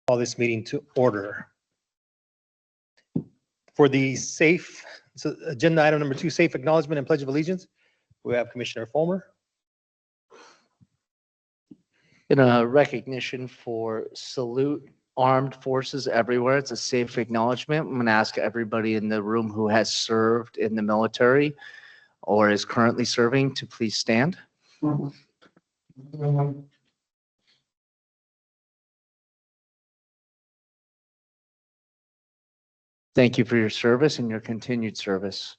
Call this meeting to order. For the agenda item number 2, safe acknowledgement and pledge of allegiance, we have Commissioner Fulmer. In a recognition for salute armed forces everywhere, it's a safe acknowledgement. I'm going to ask everybody in the room who has served in the military or is currently serving to please stand. Thank you for your service and your continued service.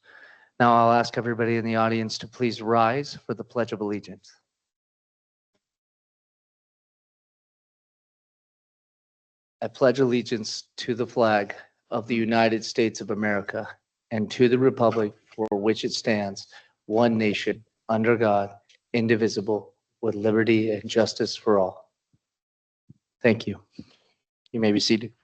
Now I'll ask everybody in the audience to please rise for the Pledge of Allegiance. I pledge allegiance to the flag of the United States of America and to the republic for which it stands, one nation, under God, indivisible, with liberty and justice for all. Thank you. You may be seated.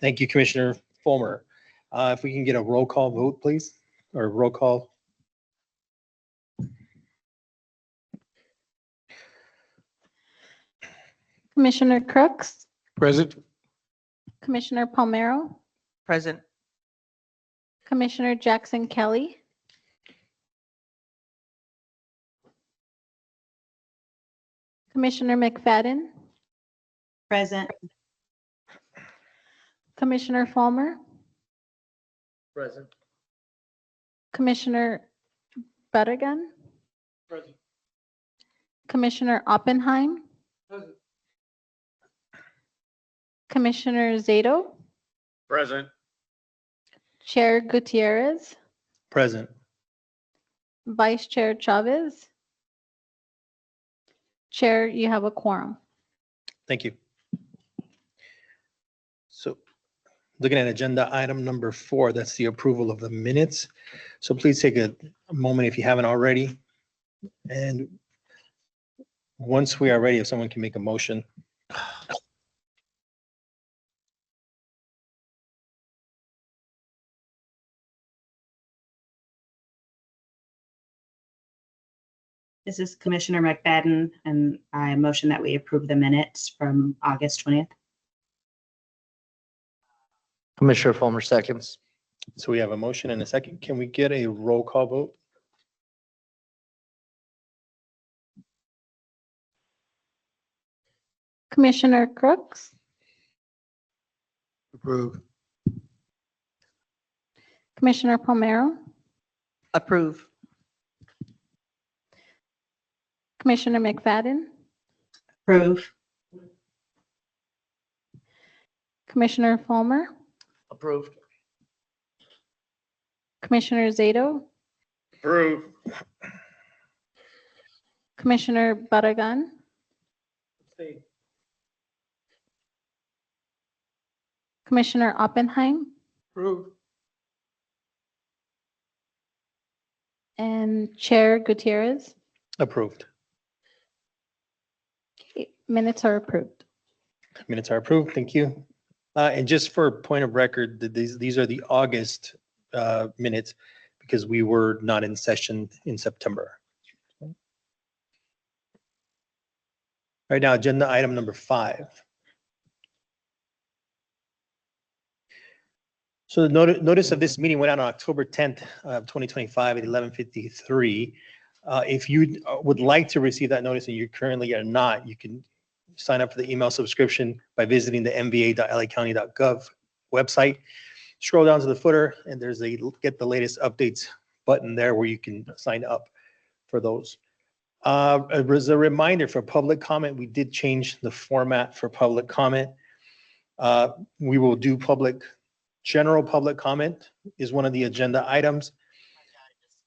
Thank you, Commissioner Fulmer. If we can get a roll call vote, please, or roll call. Commissioner Crooks, Present. Commissioner Palmero, Present. Commissioner Jackson Kelly, Commissioner McFadden, Present. Commissioner Fulmer, Present. Commissioner Buttigan, Present. Commissioner Oppenheim, Present. Commissioner Zato, Present. Chair Gutierrez, Present. Vice Chair Chavez. Chair, you have a quorum. Thank you. So looking at agenda item number 4, that's the approval of the minutes. So please take a moment if you haven't already. And once we are ready, if someone can make a motion. This is Commissioner McFadden, and I motion that we approve the minutes from August 20th. Commissioner Fulmer seconds. So we have a motion and a second. Can we get a roll call vote? Commissioner Crooks, Approve. Commissioner Palmero, Approve. Commissioner McFadden, Approve. Commissioner Fulmer, Approved. Commissioner Zato, Approved. Commissioner Buttigan, Commissioner Oppenheim, Approved. and Chair Gutierrez. Approved. Okay, minutes are approved. Minutes are approved. Thank you. And just for point of record, these are the August minutes because we were not in session in September. Right now, agenda item number 5. So the notice of this meeting went out on October 10th of 2025 at 11:53. If you would like to receive that notice and you currently are not, you can sign up for the email subscription by visiting the nva.lacounty.gov website. Scroll down to the footer and there's a get the latest updates button there where you can sign up for those. As a reminder for public comment, we did change the format for public comment. We will do general public comment is one of the agenda items.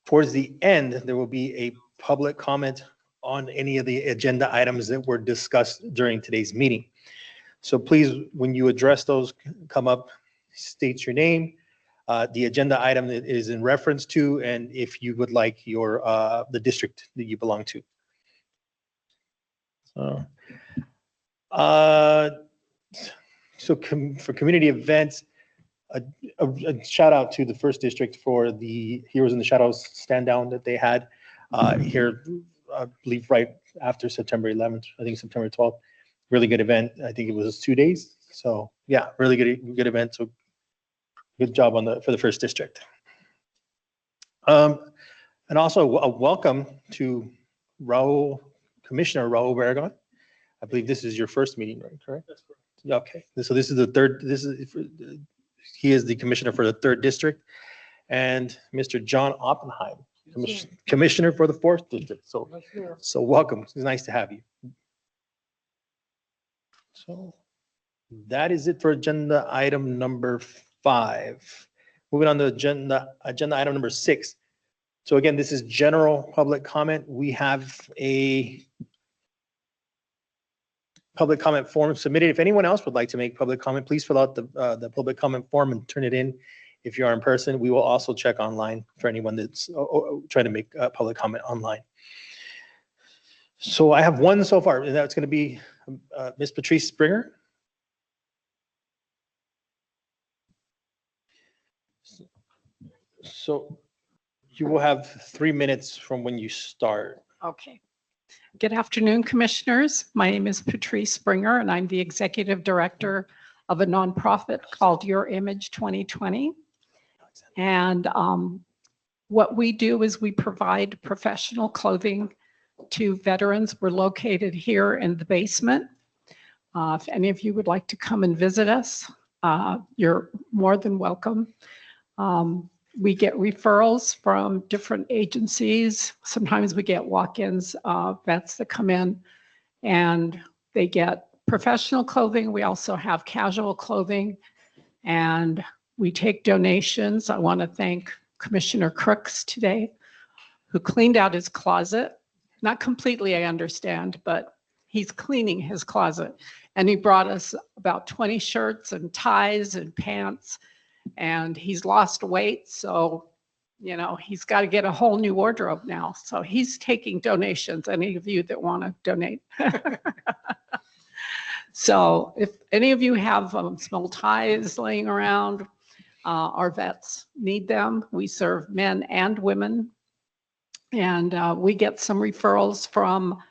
Towards the end, there will be a public comment on any of the agenda items that were discussed during today's meeting. So please, when you address those, come up, state your name, the agenda item that is in reference to, and if you would like the district that you belong to. For community events, a shout out to the first district for the Heroes in the Shadows stand down that they had here I believe, right after September 11th, I think September 12th. Really good event. I think it was 2 days. So yeah, really good event. So good job for the first district. And also a welcome to Commissioner Raul Barragan. I believe this is your first meeting, right? Correct? That's correct. Okay, so this is the third, he is the commissioner for the third district. And Mr. John Oppenheim, commissioner for the fourth district. So welcome. It's nice to have you. So that is it for agenda item number 5. Moving on to agenda item number 6. So again, this is general public comment. We have a public comment form submitted. If anyone else would like to make public comment, please fill out the public comment form and turn it in. If you are in person, we will also check online for anyone that's trying to make public comment online. So I have one so far, and that's going to be Ms. Patrice Springer. So you will have 3 minutes from when you start. Okay. Good afternoon, Commissioners. My name is Patrice Springer, and I'm the Executive Director of a nonprofit called Your Image 2020. And what we do is we provide professional clothing to veterans. We're located here in the basement. If any of you would like to come and visit us, you're more than welcome. We get referrals from different agencies. Sometimes we get walk-ins, vets that come in and they get professional clothing. We also have casual clothing and we take donations. I want to thank Commissioner Crooks today, who cleaned out his closet. Not completely, I understand, but he's cleaning his closet. And he brought us about 20 shirts and ties and pants. And he's lost weight, so, you know, he's got to get a whole new wardrobe now. So he's taking donations, any of you that want to donate. So if any of you have small ties laying around, our vets need them. We serve men and women. And we get some referrals from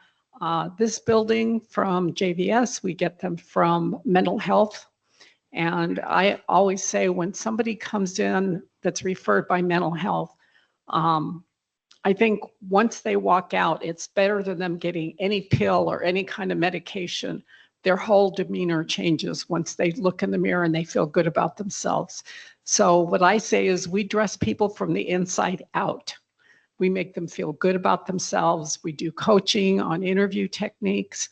this building, from JVS. We get them from mental health. And I always say when somebody comes in that's referred by mental health, I think once they walk out, it's better than them getting any pill or any kind of medication. Their whole demeanor changes once they look in the mirror and they feel good about themselves. So what I say is we dress people from the inside out. We make them feel good about themselves. We do coaching on interview techniques.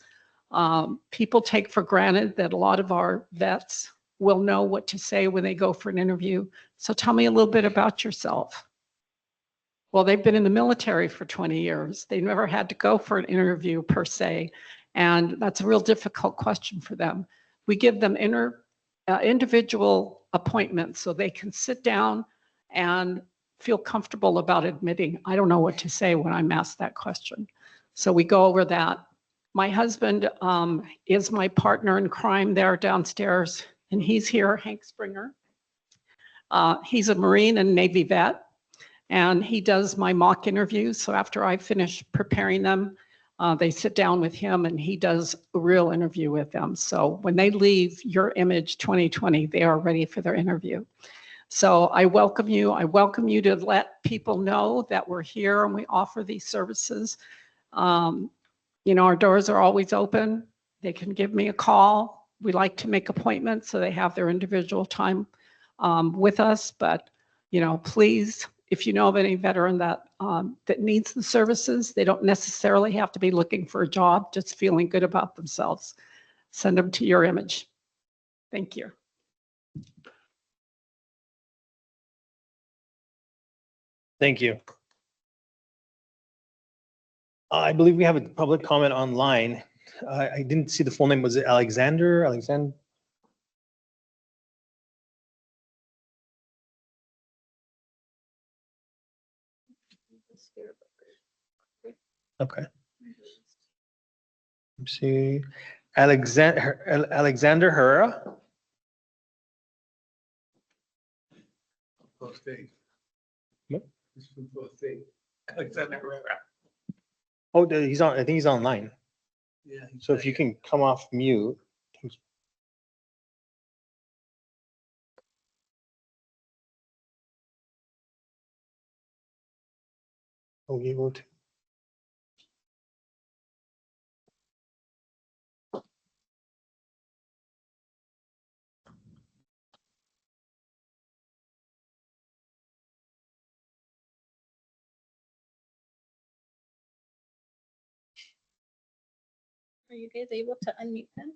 People take for granted that a lot of our vets will know what to say when they go for an interview. So tell me a little bit about yourself. Well, they've been in the military for 20 years. They never had to go for an interview per se. And that's a real difficult question for them. We give them individual appointments so they can sit down and feel comfortable about admitting, I don't know what to say when I'm asked that question. So we go over that. My husband is my partner in crime there downstairs. And he's here, Hank Springer. He's a Marine and Navy vet, and he does my mock interviews. So after I finish preparing them, they sit down with him and he does a real interview with them. So when they leave Your Image 2020, they are ready for their interview. So I welcome you. I welcome you to let people know that we're here and we offer these services. You know, our doors are always open. They can give me a call. We like to make appointments so they have their individual time with us. But, you know, please, if you know of any veteran that that needs the services, they don't necessarily have to be looking for a job, just feeling good about themselves. Send them to Your Image. Thank you. Thank you. I believe we have a public comment online. I didn't see the full name. Was it Alexander? Alexander? Okay. Let's see. Alexander Herrera. Nope. Oh, Oh, he's on, I think he's online. Yeah. So if you can come off mute. Oh, you will too. Are you guys able to unmute them?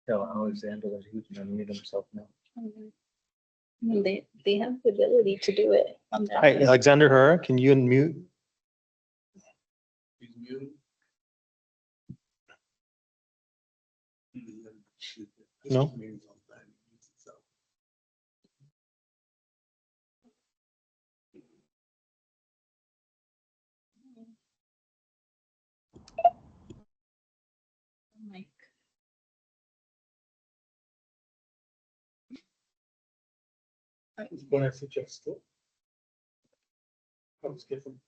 Tell Alexander that he can unmute himself now. They have the ability to do it on their. Hi, Alexander Herrera, can you unmute? He's muted. No? Mic. When I suggest it. Let's get them.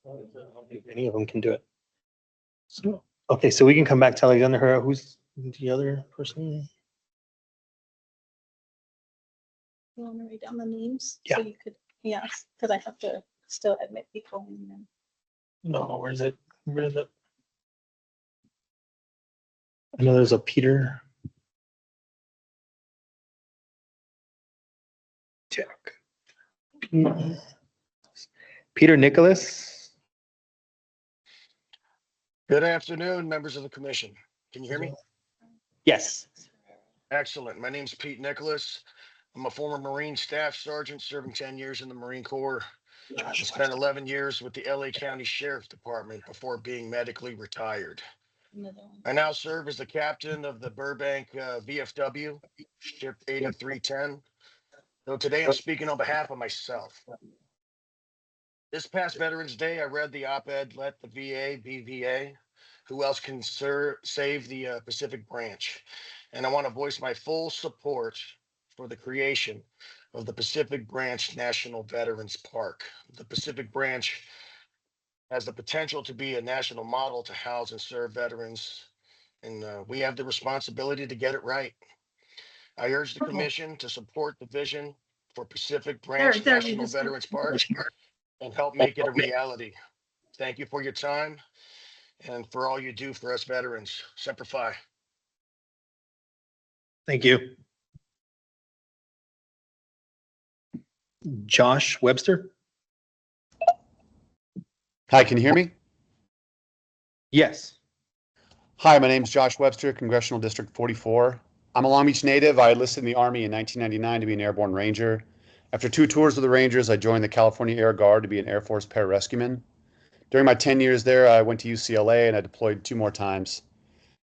I don't think any of them can do it. So, okay, so we can come back to Alexander Herrera. Who's the other person? You want to write down the names? Yeah. So you could, yes, because I have to still admit people. And then- No, where's it? Where's it? I know there's a Peter. Check. Peter Nicholas. Good afternoon, members of the commission. Can you hear me? Yes. Excellent. My name's Pete Nicholas. I'm a former Marine Staff Sergeant serving 10 years in the Marine Corps. I spent 11 years with the LA County Sheriff's Department before being medically retired. Another one. I now serve as the captain of the Burbank VFW, Ship 8310. So today I'm speaking on behalf of myself. This past Veterans Day, I read the op-ed, Let the VA be VA. Who else can save the Pacific Branch? And I want to voice my full support for the creation of the Pacific Branch National Veterans Park. The Pacific Branch has the potential to be a national model to house and serve veterans, and we have the responsibility to get it right. I urge the commission to support the vision for Pacific Branch National Veterans Park and help make it a reality. Thank you for your time and for all you do for us veterans. Semper Fi. Thank you. Josh Webster. Hi, can you hear me? Yes. Hi, my name is Josh Webster, Congressional District 44. I'm a Long Beach native. I enlisted in the Army in 1999 to be an airborne ranger. After 2 tours with the Rangers, I joined the California Air Guard to be an Air Force pararescueman. During my 10 years there, I went to UCLA and I deployed 2 more times.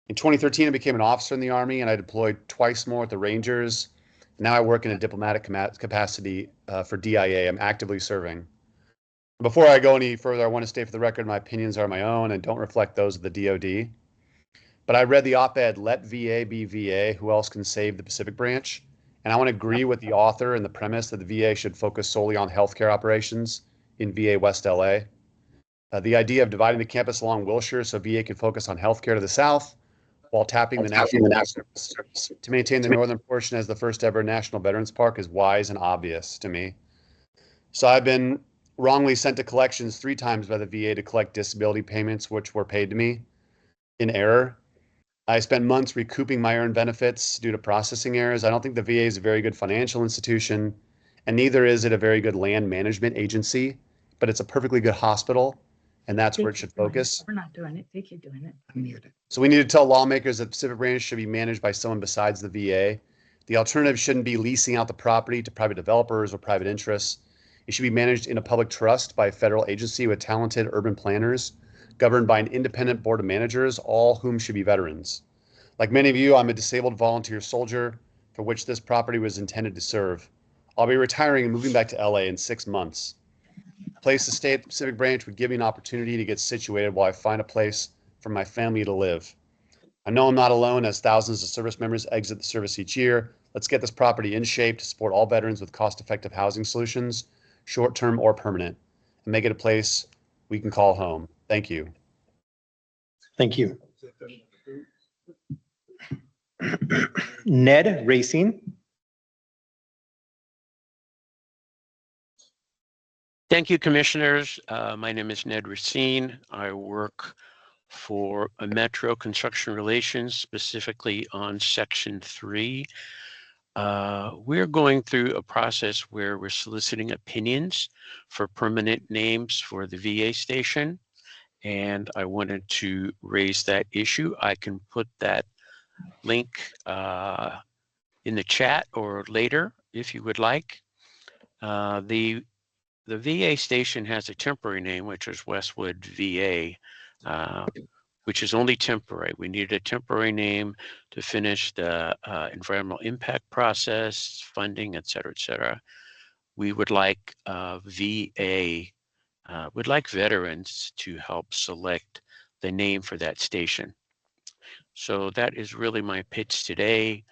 In 2013, I became an officer in the Army and I deployed twice more with the Rangers. Now I work in a diplomatic capacity for DIA. I'm actively serving. Before I go any further, I want to state for the record, my opinions are my own and don't reflect those of the DoD. But I read the op-ed, Let VA be VA, who else can save the Pacific Branch? And I want to agree with the author and the premise that the VA should focus solely on healthcare operations in VA West LA. The idea of dividing the campus along Wilshire so VA can focus on healthcare to the south while tapping the National Service to maintain the northern portion as the first ever National Veterans Park is wise and obvious to me. So I've been wrongly sent to collections 3 times by the VA to collect disability payments which were paid to me in error. I spent months recouping my earned benefits due to processing errors. I don't think the VA is a very good financial institution, and neither is it a very good land management agency, but it's a perfectly good hospital, and that's where it should focus. We're not doing it. They keep doing it. So we need to tell lawmakers that Pacific Branch should be managed by someone besides the VA. The alternative shouldn't be leasing out the property to private developers or private interests. It should be managed in a public trust by a federal agency with talented urban planners, governed by an independent board of managers, all whom should be veterans. Like many of you, I'm a disabled volunteer soldier, for which this property was intended to serve. I'll be retiring and moving back to LA in 6 months. A place to stay at the Pacific Branch would give me an opportunity to get situated while I find a place for my family to live. I know I'm not alone as thousands of service members exit the service each year. Let's get this property in shape to support all veterans with cost-effective housing solutions, short-term or permanent, and make it a place we can call home. Thank you. Thank you. Ned Racine. Thank you, Commissioners. My name is Ned Racine. I work for Metro Construction Relations, specifically on Section 3. We're going through a process where we're soliciting opinions for permanent names for the VA station, and I wanted to raise that issue. I can put that link in the chat or later if you would like. The VA station has a temporary name, which is Westwood VA, which is only temporary. We needed a temporary name to finish the environmental impact process, funding, et cetera, et cetera. We would like would like veterans to help select the name for that station. So that is really my pitch today.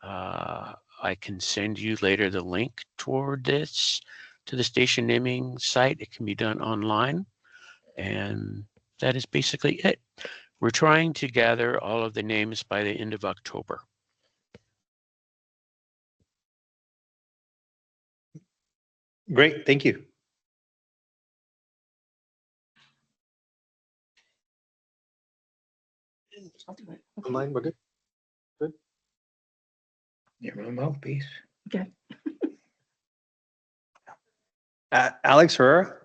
I can send you later the link toward this to the station naming site. It can be done online. And that is basically it. We're trying to gather all of the names by the end of October. Great, thank you. Online, we're good. You're a mouthpiece. Alex Herrera.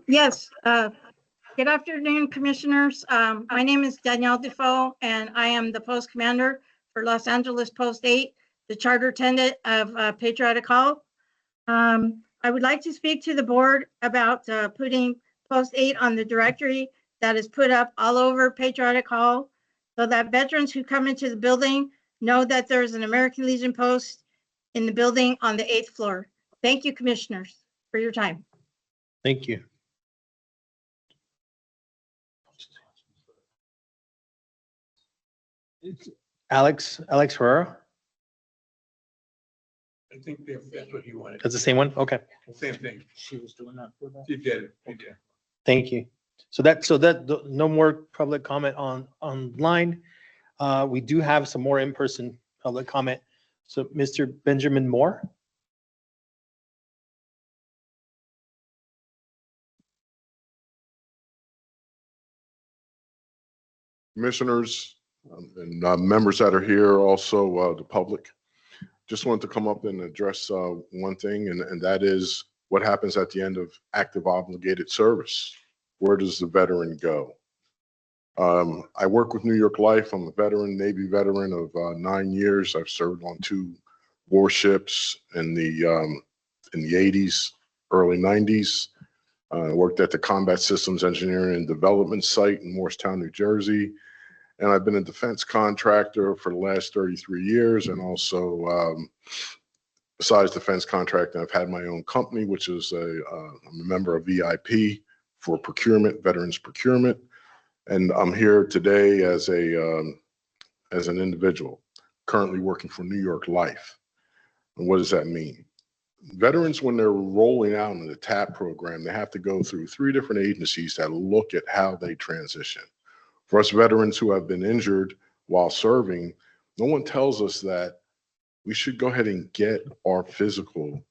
Yes, good afternoon, Commissioners. My name is Danielle Defoe, and I am the Post Commander for Los Angeles Post 8, the Charter Attendant of Patriotic Hall. I would like to speak to the board about putting Post 8 on the directory that is put up all over Patriotic Hall so that veterans who come into the building know that there's an American Legion post in the building on the 8th floor. Thank you, Commissioners, for your time. Thank you. Alex Herrera. I think that's what he wanted. That's the same one? Okay. Same thing. She was doing that for that. He did it. He did. Thank you. So no more public comment online. We do have some more in-person public comment. So Mr. Benjamin Moore. Commissioners and members that are here, also the public. Just wanted to come up and address one thing, and that is what happens at the end of active obligated service. Where does the veteran go? I work with New York Life. I'm a veteran, Navy veteran of 9 years. I've served on 2 warships in the 80s, early 90s. I worked at the Combat Systems Engineering and Development site in Morristown, New Jersey. And I've been a defense contractor for the last 33 years. And also, besides defense contracting, I've had my own company, which is I'm a member of VIP for procurement, veterans procurement. And I'm here today as an individual currently working for New York Life. And what does that mean? Veterans, when they're rolling out in the TAP program, they have to go through 3 different agencies that look at how they transition. For us veterans who have been injured while serving, no one tells us that we should go ahead and get our physical.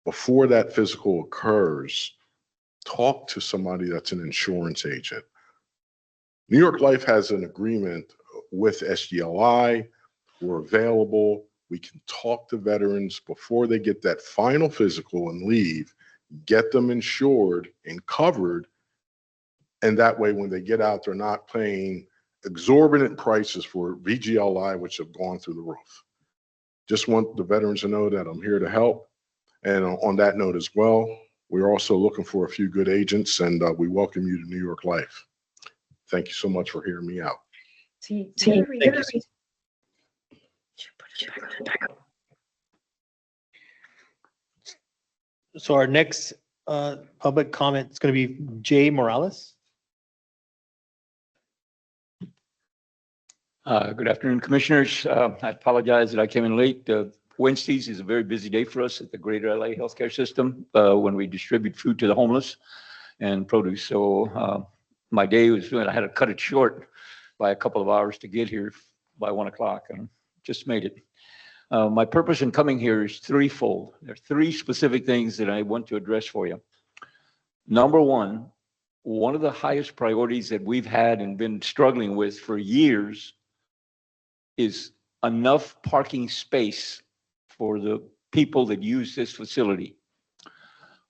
Before that physical occurs, talk to somebody that's an insurance agent. New York Life has an agreement with SGLI. We're available. We can talk to veterans before they get that final physical and leave, get them insured and covered. And that way, when they get out, they're not paying exorbitant prices for VGLI, which have gone through the roof. Just want the veterans to know that I'm here to help. And on that note as well, we're also looking for a few good agents, and we welcome you to New York Life. Thank you so much for hearing me out. See, Thank you. So our next public comment is going to be Jay Morales. Good afternoon, Commissioners. I apologize that I came in late. Wednesdays is a very busy day for us at the Greater LA Healthcare System when we distribute food to the homeless and produce. So my day was, I had to cut it short by a couple of hours to get here by 1 o'clock and just made it. My purpose in coming here is threefold. There are three specific things that I want to address for you. Number one of the highest priorities that we've had and been struggling with for years is enough parking space for the people that use this facility.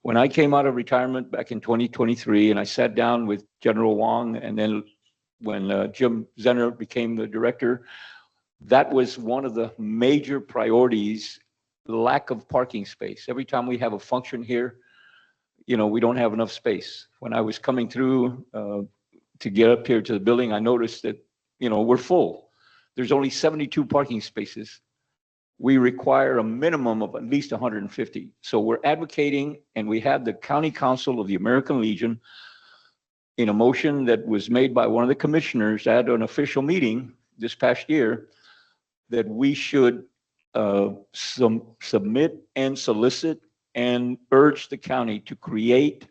When I came out of retirement back in 2023 and I sat down with General Wong, and then when Jim Zenner became the director, that was one of the major priorities, the lack of parking space. Every time we have a function here, you know, we don't have enough space. When I was coming through to get up here to the building, I noticed that, you know, we're full. There's only 72 parking spaces. We require a minimum of at least 150. So we're advocating, and we have the County Council of the American Legion in a motion that was made by one of the commissioners at an official meeting this past year, that we should submit and solicit and urge the county to create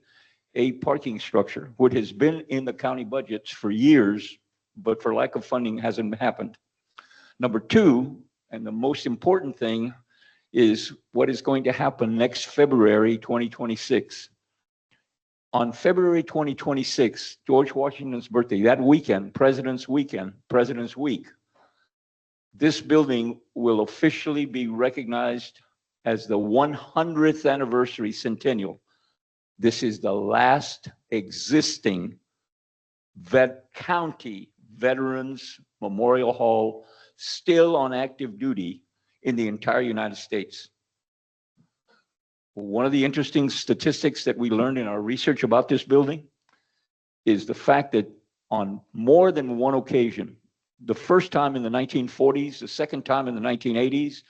a parking structure, which has been in the county budgets for years, but for lack of funding hasn't happened. Number two, and the most important thing, is what is going to happen next February 2026. On February 2026, George Washington's birthday, that weekend, President's Weekend, President's Week, this building will officially be recognized as the 100th anniversary centennial. This is the last existing county Veterans Memorial Hall still on active duty in the entire United States. One of the interesting statistics that we learned in our research about this building is the fact that on more than one occasion, the first time in the 1940s, the second time in the 1980s,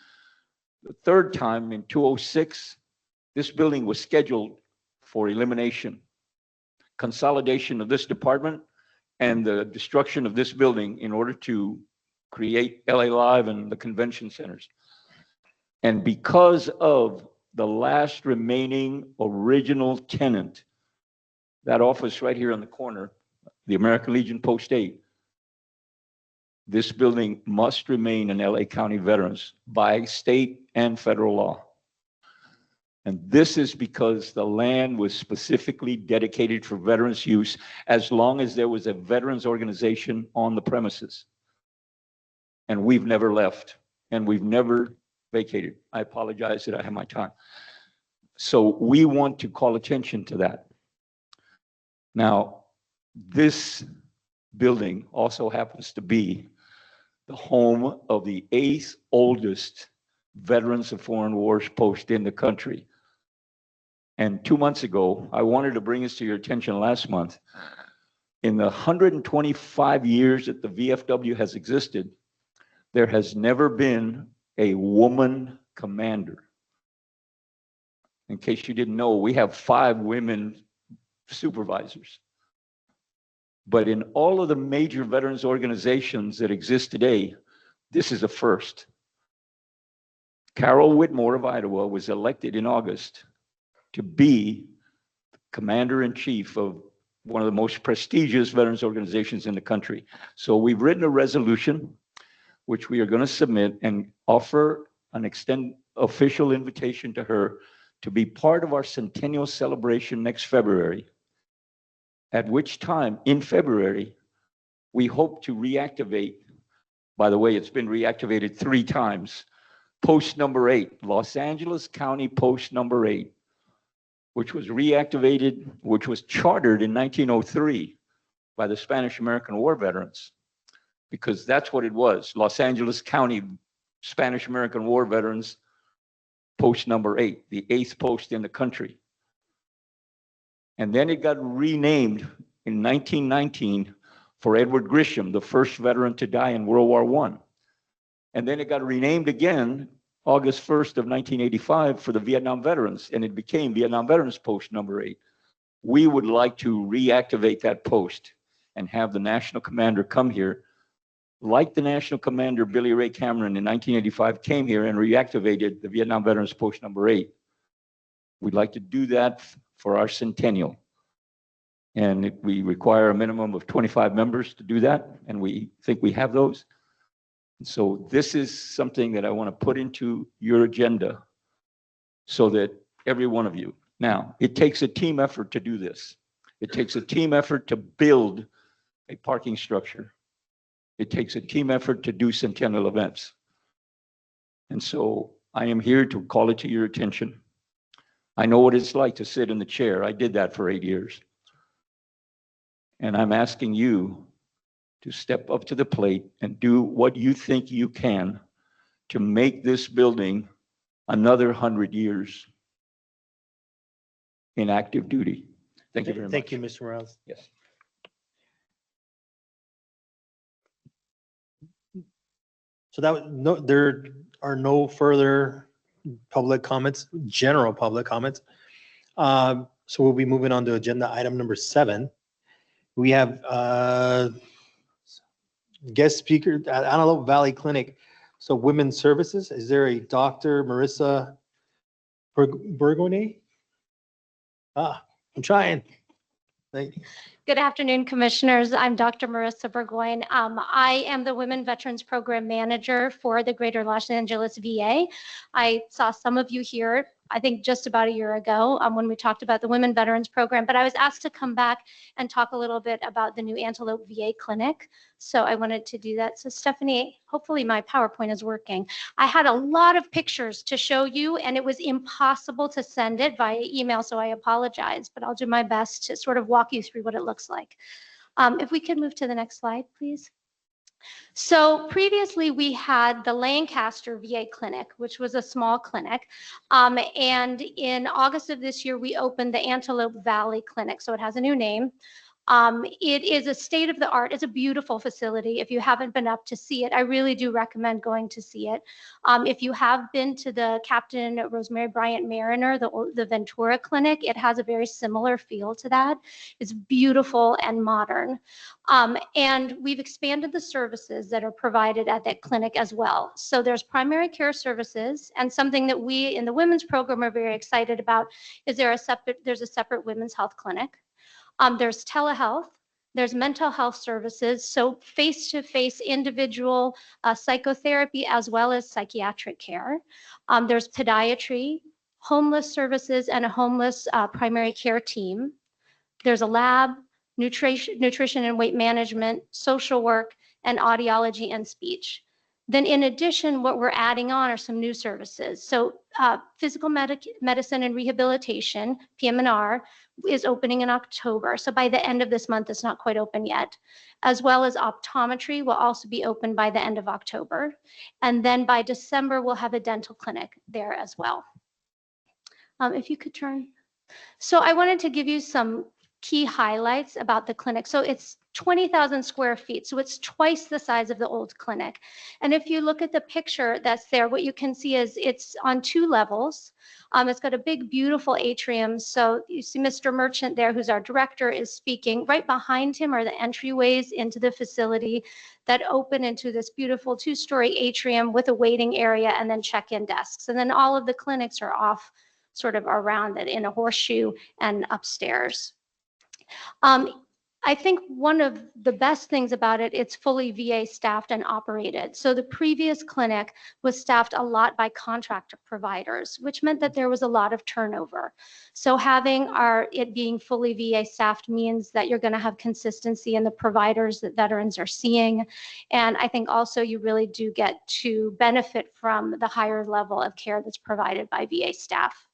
the third time in 2006, this building was scheduled for elimination, consolidation of this department, and the destruction of this building in order to create LA Live and the convention centers. And because of the last remaining original tenant, that office right here on the corner, the American Legion Post 8, this building must remain in LA County Veterans by state and federal law. And this is because the land was specifically dedicated for veterans use as long as there was a veterans organization on the premises. And we've never left, and we've never vacated. I apologize that I have my time. So we want to call attention to that. Now, this building also happens to be the home of the 8th oldest Veterans of Foreign Wars post in the country. And 2 months ago, I wanted to bring this to your attention last month. In the 125 years that the VFW has existed, there has never been a woman commander. In case you didn't know, we have 5 women supervisors. But in all of the major veterans organizations that exist today, this is a first. Carol Whitmore of Idaho was elected in August to be commander-in-chief of one of the most prestigious veterans organizations in the country. So we've written a resolution, which we are going to submit and offer an official invitation to her to be part of our centennial celebration next February, at which time, in February, we hope to reactivate, by the way, it's been reactivated 3 times, post number 8, Los Angeles County post number 8, which was reactivated, which was chartered in 1903 by the Spanish-American War veterans, because that's what it was, Los Angeles County Spanish-American War veterans, post number 8, the 8th post in the country. And then it got renamed in 1919 for Edward Grisham, the first veteran to die in World War I. And then it got renamed again August 1st of 1985 for the Vietnam veterans, and it became Vietnam Veterans Post number 8. We would like to reactivate that post and have the national commander come here, like the national commander Billy Ray Cameron in 1985 came here and reactivated the Vietnam Veterans Post number 8. We'd like to do that for our centennial. And we require a minimum of 25 members to do that, and we think we have those. So this is something that I want to put into your agenda so that every one of you. Now, it takes a team effort to do this. It takes a team effort to build a parking structure. It takes a team effort to do centennial events. And so I am here to call it to your attention. I know what it's like to sit in the chair. I did that for 8 years. And I'm asking you to step up to the plate and do what you think you can to make this building another 100 years in active duty. Thank you very much. Thank you, Mr. Morales. Yes. So there are no further public comments, general public comments. So we'll be moving on to agenda item number 7. We have guest speaker at Antelope Valley Clinic. So Women's Services. Is there a Dr. Marissa Burgoyne? I'm trying. Thank you. Good afternoon, Commissioners. I'm Dr. Marissa Burgoyne. I am the Women Veterans Program Manager for the Greater Los Angeles VA. I saw some of you here, I think just about a year ago when we talked about the Women Veterans Program, but I was asked to come back and talk a little bit about the new Antelope VA Clinic. So I wanted to do that. So Stephanie, hopefully my PowerPoint is working. I had a lot of pictures to show you and it was impossible to send it via email, so I apologize, but I'll do my best to sort of walk you through what it looks like. If we could move to the next slide, please. So previously we had the Lancaster VA Clinic, which was a small clinic. And in August of this year, we opened the Antelope Valley Clinic. So it has a new name. It is a state-of-the-art. It's a beautiful facility. If you haven't been up to see it, I really do recommend going to see it. If you have been to the Captain Rosemary Bryant Mariner, the Ventura Clinic, it has a very similar feel to that. It's beautiful and modern. And we've expanded the services that are provided at that clinic as well. So there's primary care services, and something that we in the women's program are very excited about is there's a separate women's health clinic. There's telehealth, there's mental health services, so face-to-face individual psychotherapy as well as psychiatric care. There's podiatry, homeless services, and a homeless primary care team. There's a lab, nutrition and weight management, social work, and audiology and speech. Then in addition, what we're adding on are some new services. So physical medicine and rehabilitation, PM&R, is opening in October. So by the end of this month, it's not quite open yet. As well as optometry will also be open by the end of October. And then by December, we'll have a dental clinic there as well. If you could turn. So I wanted to give you some key highlights about the clinic. So it's 20,000 square feet. So it's twice the size of the old clinic. And if you look at the picture that's there, what you can see is it's on 2 levels. It's got a big, beautiful atrium. So you see Mr. Merchant there, who's our director, is speaking. Right behind him are the entryways into the facility that open into this beautiful 2-story atrium with a waiting area and then check-in desks. And then all of the clinics are off sort of around it in a horseshoe and upstairs. I think one of the best things about it, it's fully VA staffed and operated. So the previous clinic was staffed a lot by contract providers, which meant that there was a lot of turnover. So having it being fully VA staffed means that you're going to have consistency in the providers that veterans are seeing. And I think also you really do get to benefit from the higher level of care that's provided by VA staff.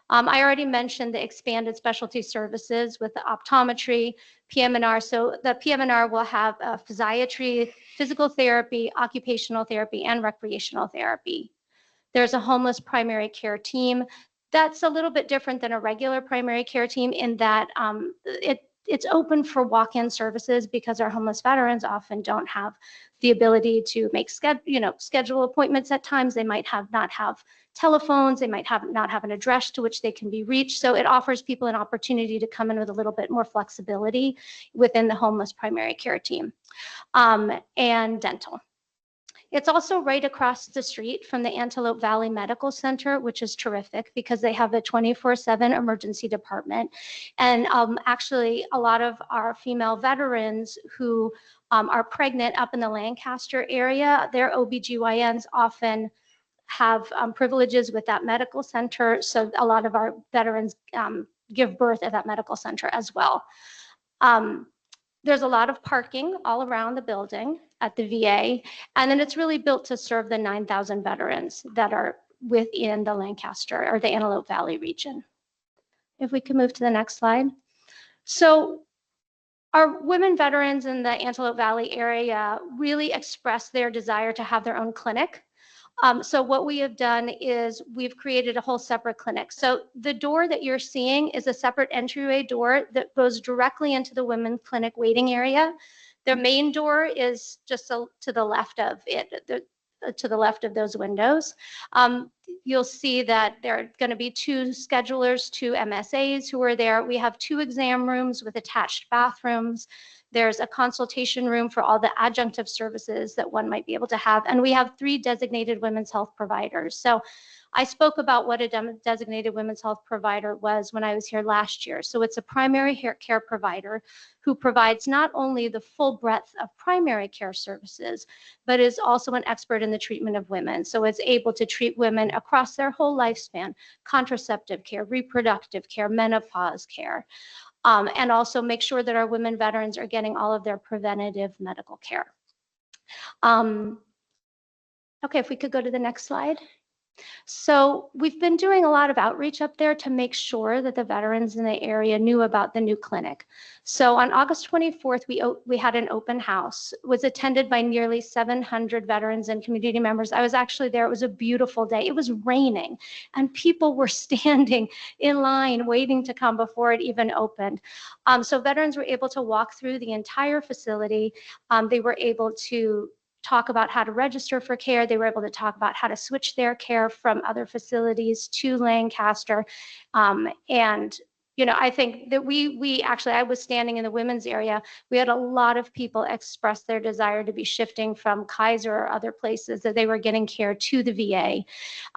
I already mentioned the expanded specialty services with the optometry, PM&R. So the PM&R will have physiatry, physical therapy, occupational therapy, and recreational therapy. There's a homeless primary care team. That's a little bit different than a regular primary care team in that it's open for walk-in services because our homeless veterans often don't have the ability to make schedule appointments at times. They might not have telephones. They might not have an address to which they can be reached. So it offers people an opportunity to come in with a little bit more flexibility within the homeless primary care team, and dental. It's also right across the street from the Antelope Valley Medical Center, which is terrific because they have a 24/7 emergency department. And actually, a lot of our female veterans who are pregnant up in the Lancaster area, their OBGYNs often have privileges with that medical center. So a lot of our veterans give birth at that medical center as well. There's a lot of parking all around the building at the VA, and then it's really built to serve the 9,000 veterans that are within the Lancaster or the Antelope Valley region. If we could move to the next slide. So our women veterans in the Antelope Valley area really express their desire to have their own clinic. So what we have done is we've created a whole separate clinic. So the door that you're seeing is a separate entryway door that goes directly into the women's clinic waiting area. The main door is just to the left of it, to the left of those windows. You'll see that there are going to be 2 schedulers, 2 MSAs who are there. We have 2 exam rooms with attached bathrooms. There's a consultation room for all the adjunctive services that one might be able to have. And we have 3 designated women's health providers. So I spoke about what a designated women's health provider was when I was here last year. So it's a primary care provider who provides not only the full breadth of primary care services, but is also an expert in the treatment of women. So it's able to treat women across their whole lifespan: contraceptive care, reproductive care, menopause care. And also make sure that our women veterans are getting all of their preventative medical care. Okay, if we could go to the next slide. So we've been doing a lot of outreach up there to make sure that the veterans in the area knew about the new clinic. So on August 24th, we had an open house. It was attended by nearly 700 veterans and community members. I was actually there. It was a beautiful day. It was raining, and people were standing in line waiting to come before it even opened. So veterans were able to walk through the entire facility. They were able to talk about how to register for care. They were able to talk about how to switch their care from other facilities to Lancaster. And, you know, I think that we actually, I was standing in the women's area. We had a lot of people express their desire to be shifting from Kaiser or other places that they were getting care to the VA.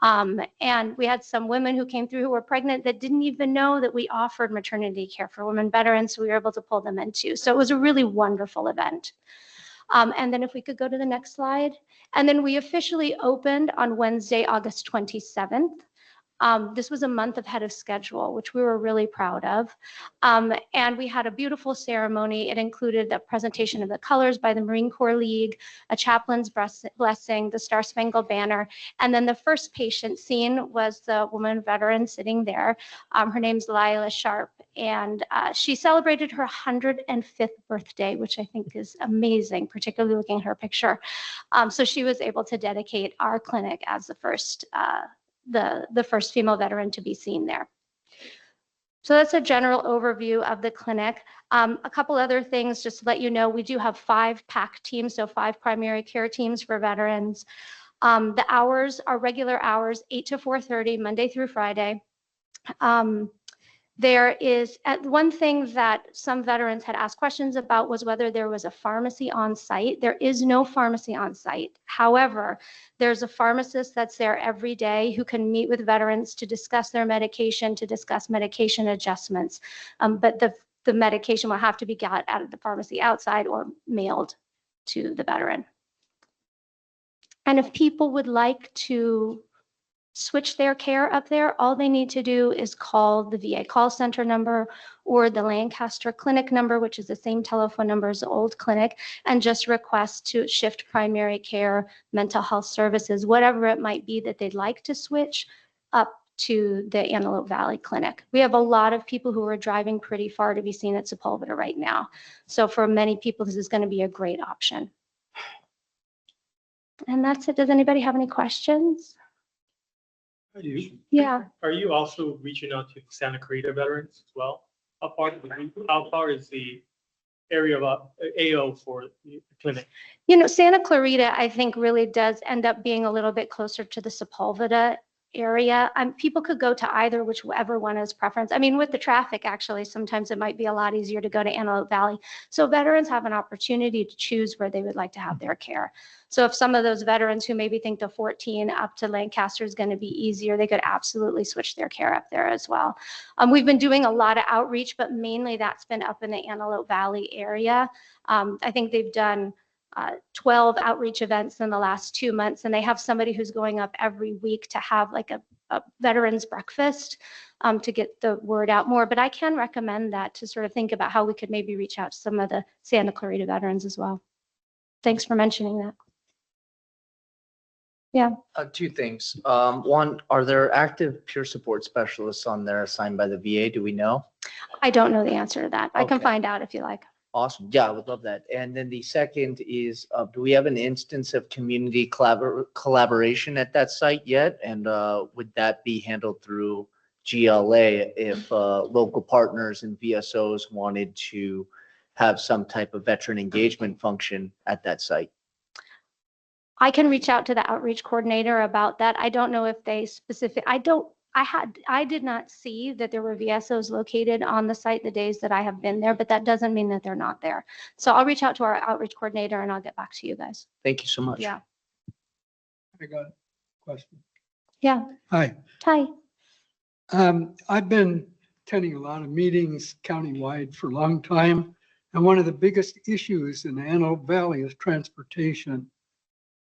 And we had some women who came through who were pregnant that didn't even know that we offered maternity care for women veterans. So we were able to pull them into. So it was a really wonderful event. And then if we could go to the next slide. And then we officially opened on Wednesday, August 27th. This was a month ahead of schedule, which we were really proud of. And we had a beautiful ceremony. It included the presentation of the colors by the Marine Corps League, a chaplain's blessing, the Star Spangled Banner. And then the first patient seen was the woman veteran sitting there. Her name's Lila Sharp. And she celebrated her 105th birthday, which I think is amazing, particularly looking at her picture. So she was able to dedicate our clinic as the first female veteran to be seen there. So that's a general overview of the clinic. A couple other things just to let you know, we do have 5 PAC teams, so 5 primary care teams for veterans. The hours are regular hours, 8 to 4:30, Monday through Friday. There is one thing that some veterans had asked questions about was whether there was a pharmacy on site. There is no pharmacy on site. However, there's a pharmacist that's there every day who can meet with veterans to discuss their medication, to discuss medication adjustments. But the medication will have to be got out of the pharmacy outside or mailed to the veteran. And if people would like to switch their care up there, all they need to do is call the VA call center number or the Lancaster clinic number, which is the same telephone number as the old clinic, and just request to shift primary care, mental health services, whatever it might be that they'd like to switch up to the Antelope Valley Clinic. We have a lot of people who are driving pretty far to be seen at Sepulveda right now. So for many people, this is going to be a great option. And that's it. Does anybody have any questions? I do. Yeah. Are you also reaching out to Santa Clarita veterans as well? How far is the area of AO for the clinic? You know, Santa Clarita, I think, really does end up being a little bit closer to the Sepulveda area. People could go to either, whichever one is preference. I mean, with the traffic, actually, sometimes it might be a lot easier to go to Antelope Valley. So veterans have an opportunity to choose where they would like to have their care. So if some of those veterans who maybe think the 14 up to Lancaster is going to be easier, they could absolutely switch their care up there as well. We've been doing a lot of outreach, but mainly that's been up in the Antelope Valley area. I think they've done 12 outreach events in the last 2 months, and they have somebody who's going up every week to have like a veterans breakfast to get the word out more. But I can recommend that to sort of think about how we could maybe reach out to some of the Santa Clarita veterans as well. Thanks for mentioning that. Yeah. Two things. One, are there active peer support specialists on there assigned by the VA? Do we know? I don't know the answer to that. I can Okay. find out if you like. Awesome. Yeah, I would love that. And then the second is, do we have an instance of community collaboration at that site yet? And would that be handled through GLA if local partners and VSOs wanted to have some type of veteran engagement function at that site? I can reach out to the outreach coordinator about that. I don't know if they I did not see that there were VSOs located on the site the days that I have been there, but that doesn't mean that they're not there. So I'll reach out to our outreach coordinator and I'll get back to you guys. Thank you so much. Yeah. I got a question. Yeah. Hi, Ty. I've been attending a lot of meetings countywide for a long time. And one of the biggest issues in the Antelope Valley is transportation.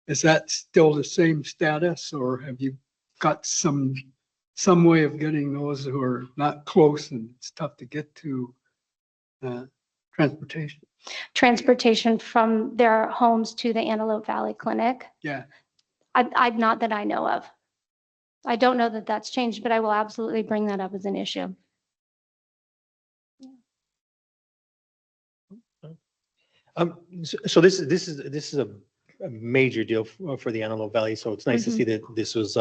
Is that still the same status, or have you got some way of getting those who are not close and it's tough to get to transportation? Transportation from their homes to the Antelope Valley Clinic? Yeah. I'm not that I know of. I don't know that that's changed, but I will absolutely bring that up as an issue. So this is a major deal for the Antelope Valley. So it's nice to see that this was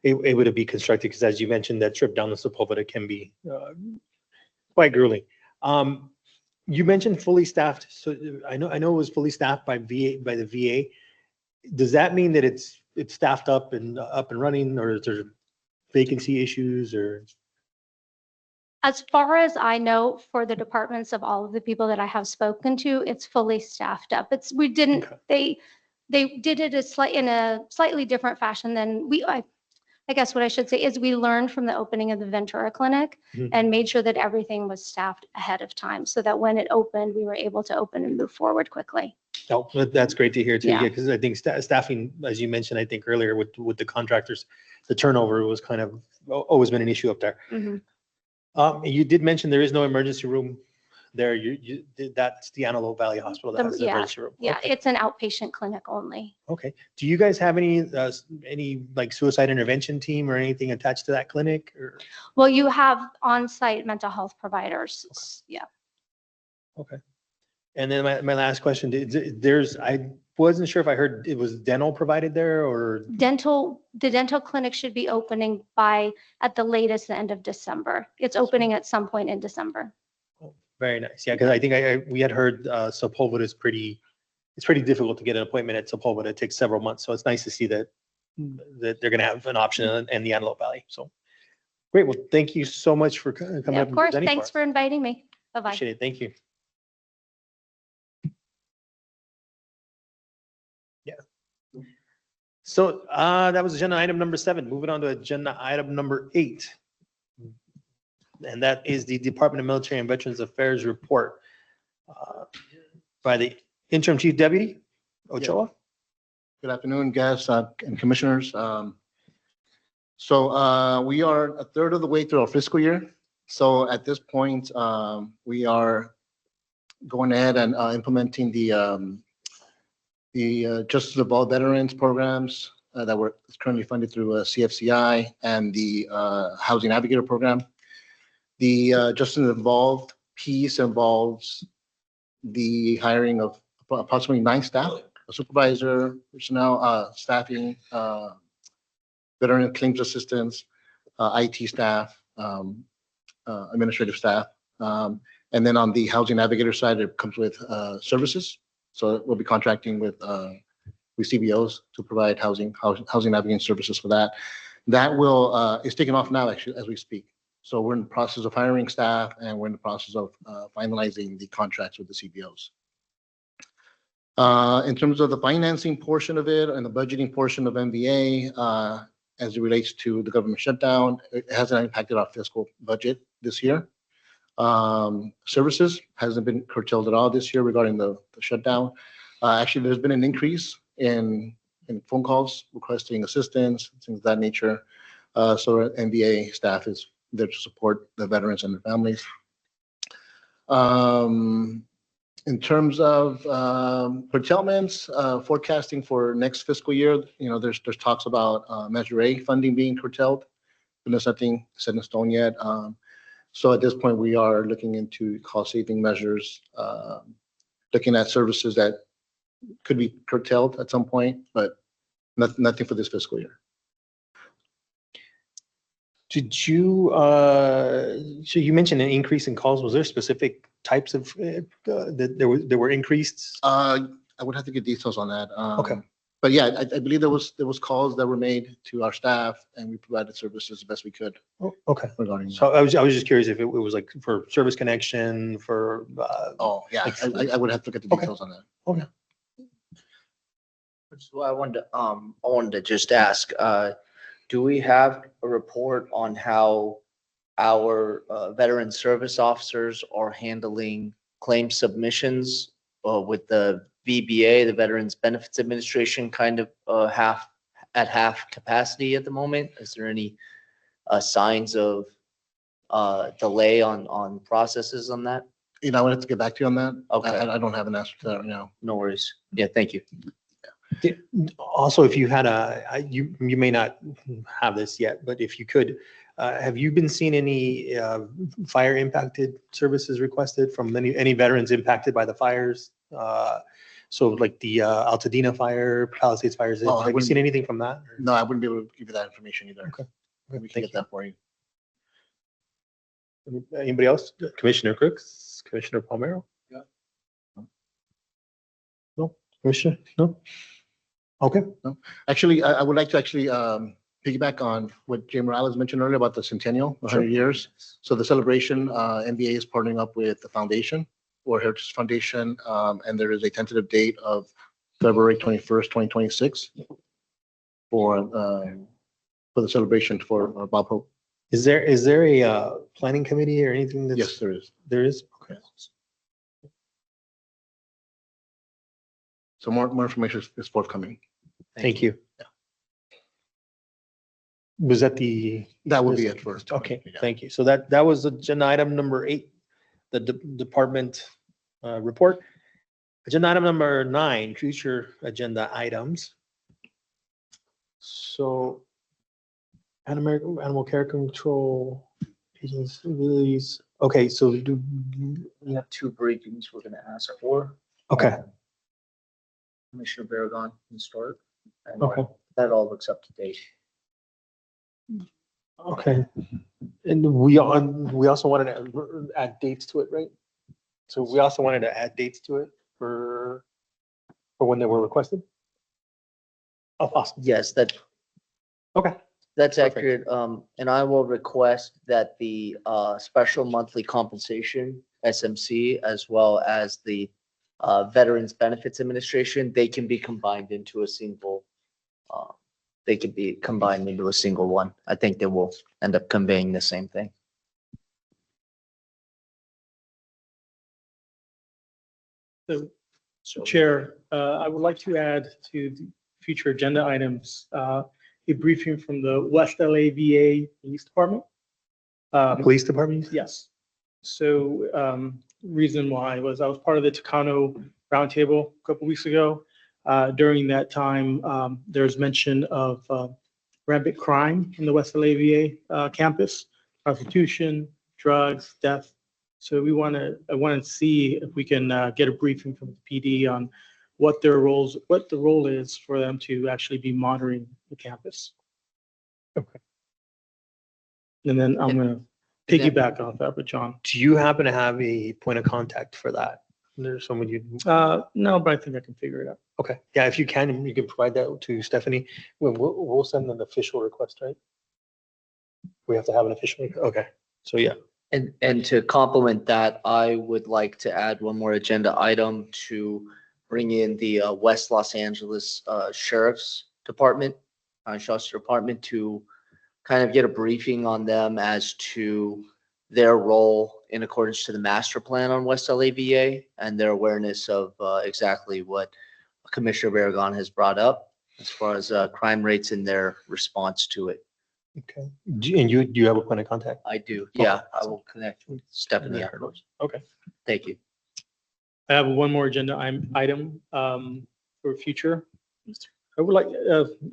able to be constructed, because as you mentioned, that trip down the Sepulveda can be quite grueling. You mentioned fully staffed. So I know it was fully staffed by the VA. Does that mean that it's staffed up and running, or is there vacancy issues, or? As far as I know, for the departments of all of the people that I have spoken to, it's fully staffed up. They did it in a slightly different fashion than I guess what I should say is we learned from the opening of the Ventura Clinic and made sure that everything was staffed ahead of time so that when it opened, we were able to open and move forward quickly. Oh, that's great to hear too. Yeah. Yeah, because I think staffing, as you mentioned, I think earlier with the contractors, the turnover was kind of always been an issue up there. You did mention there is no emergency room there. That's the Antelope Valley Hospital that has the emergency room. Yeah, Okay. it's an outpatient clinic only. Okay. Do you guys have any like suicide intervention team or anything attached to that clinic, or? Well, you have on-site mental health providers. Yeah. Okay. And then my last question, I wasn't sure if I heard it was dental provided there, or? The dental clinic should be opening at the latest, the end of December. It's opening at some point in December. Oh, very nice. Yeah, because I think we had heard Sepulveda is it's pretty difficult to get an appointment at Sepulveda. It takes several months. So it's nice to see that they're going to have an option in the Antelope Valley. So great. Well, thank you so much for coming Yeah, up. of course. And presenting Thanks us. for inviting me. Bye-bye. Appreciate it. Thank you. Yeah. So that was agenda item number 7. Moving on to agenda item number 8. And that is the Department of Military and Veterans Affairs report by the interim chief deputy, Ochoa. Good afternoon, guests and commissioners. So we are a third of the way through our fiscal year. So at this point, we are going ahead and implementing the Justice of All Veterans programs that were currently funded through CFCI and the Housing Navigator program. The Justice Involved piece involves the hiring of approximately 9 staff, a supervisor, personnel, staffing, veteran claims assistants, IT staff, administrative staff, And then on the Housing Navigator side, it comes with services. So we'll be contracting with CBOs to provide housing navigating services for that. That will is taking off now, actually, as we speak. So we're in the process of hiring staff, and we're in the process of finalizing the contracts with the CBOs. In terms of the financing portion of it and the budgeting portion of MVA, as it relates to the government shutdown, it hasn't impacted our fiscal budget this year. Services hasn't been curtailed at all this year regarding the shutdown. Actually, there's been an increase in phone calls requesting assistance, things of that nature. So MVA staff is there to support the veterans and their families. In terms of curtailments, forecasting for next fiscal year, there's talks about Measure A funding being curtailed, but there's nothing set in stone yet. So at this point, we are looking into cost-saving measures, looking at services that could be curtailed at some point, but nothing for this fiscal year. Did you, so you mentioned an increase in calls. Was there specific types of, that there were increased? I would have to get details on that. Okay. But yeah, I believe there was calls that were made to our staff, and we provided services the best we could. Oh, okay. Regarding So I was just curious if it was like for service connection, for. Oh, yeah, like- I would have to get the details on that. Okay. So I wanted to just ask, do we have a report on how our veteran service officers are handling claim submissions with the VBA, the Veterans Benefits Administration, kind of half capacity at the moment? Is there any signs of delay on processes on that? I would have to get back to you on that. Okay. I don't have an answer to that right now. No worries. Yeah, thank you. Also, if you had you may not have this yet, but if you could, have you been seeing any fire impacted services requested from any veterans impacted by the fires? So like the Altadena fire, Palisades fires, Oh, I have you wouldn't- seen anything from that? No, I wouldn't be able to give you that information either. Okay. We can get that for you. Anybody else? Commissioner Crooks, Commissioner Palmero? Yeah. No, Commissioner, no? Okay. Actually, I would like to piggyback on what Jay Morales mentioned earlier about the centennial, 100 years. So the celebration, NBA is partnering up with the foundation, or Heritage Foundation, and there is a tentative date of February 21st, 2026 for the celebration for Bob Hope. Is there a planning committee or anything that's? Yes, there is. There is? Okay. So more information is forthcoming. Thank you. Was that the? That would be it first. Okay, Yeah. thank you. So that was agenda item number 8, the department report. Agenda item number 9, future agenda items. So animal care control, agencies. Okay, so We have 2 briefings we're going to ask for. okay, Commissioner Barragon can start. And okay, that all looks up to date. okay. And we also wanted to add dates to it, right? So we also wanted to add dates to it for when they were requested? Oh, awesome. Yes, that's Okay. That's Perfect. accurate. And I will request that the special monthly compensation, SMC, as well as the Veterans Benefits Administration, they can be combined into a single, one. I think they will end up conveying the same thing. So, Chair, I would like to add to the future agenda items, a briefing from the West LA VA Police Department. Police department? Yes. So reason why was I was part of the Tucano Roundtable a couple weeks ago. During that time, there's mention of rampant crime in the West LA VA campus, prostitution, drugs, death. So I want to see if we can get a briefing from the PD on what the role is for them to actually be monitoring the campus. Okay. And then I'm going to piggyback off that with John. Do you happen to have a point of contact for that? There's someone you, No, but I think I can figure it out. okay. Yeah, if you can provide that to Stephanie. We'll send an official request, right? We have to have an official, okay. So yeah, And to complement that, I would like to add one more agenda item to bring in the West Los Angeles Sheriff's Department, Sheriff's Department, to kind of get a briefing on them as to their role in accordance to the master plan on West LAVA and their awareness of exactly what Commissioner Barragan has brought up as far as crime rates and their response to it. okay. And do you have a point of contact? I do. Yeah, I will connect with Stephanie afterwards. Okay. Thank you. I have one more agenda item for future. I would like,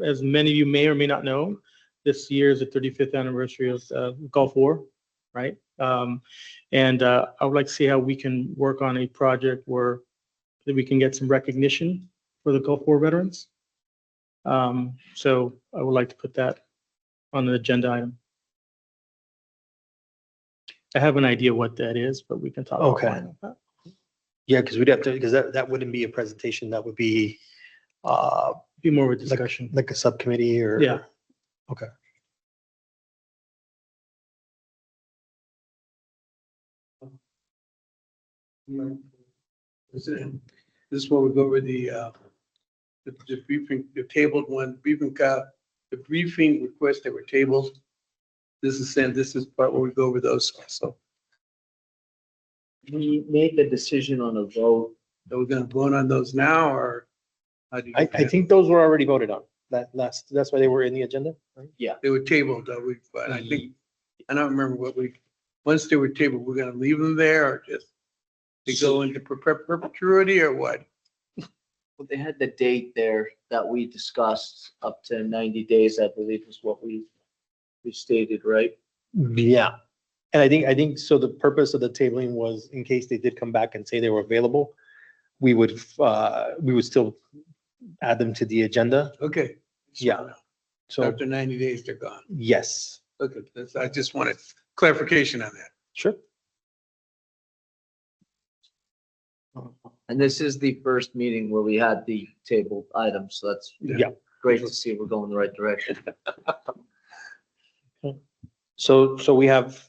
as many of you may or may not know, this year is the 35th anniversary of Gulf War, right? And I would like to see how we can work on a project where that we can get some recognition for the Gulf War veterans. So I would like to put that on the agenda item. I have an idea what that is, but we can talk. Okay. offline about that. Yeah, because we'd have to, because that wouldn't be a presentation, that would be Be more of a discussion. like a subcommittee or. Yeah. Okay. This is where we go over the briefing, the tabled one, the briefing requests that were tabled. This is part where we go over those also. We made the decision on a vote. Are we gonna vote on those now, or? how do you- I think those were already voted on. That's why they were in the agenda, right? They were tabled, though, but I think, I don't remember once they were tabled, we're gonna leave them there, or just they go into perpetuity, or what? Well, they had the date there that we discussed, up to 90 days, I believe is what we stated, right? Yeah. And I think, so the purpose of the tabling was in case they did come back and say they were available, we would still add them to the agenda. Okay. Yeah. So, After 90 days, they're gone. yes, Okay, I just wanted clarification on that. sure. And this is the first meeting where we had the tabled items, so that's Yeah. great to see we're going in the right direction. So we have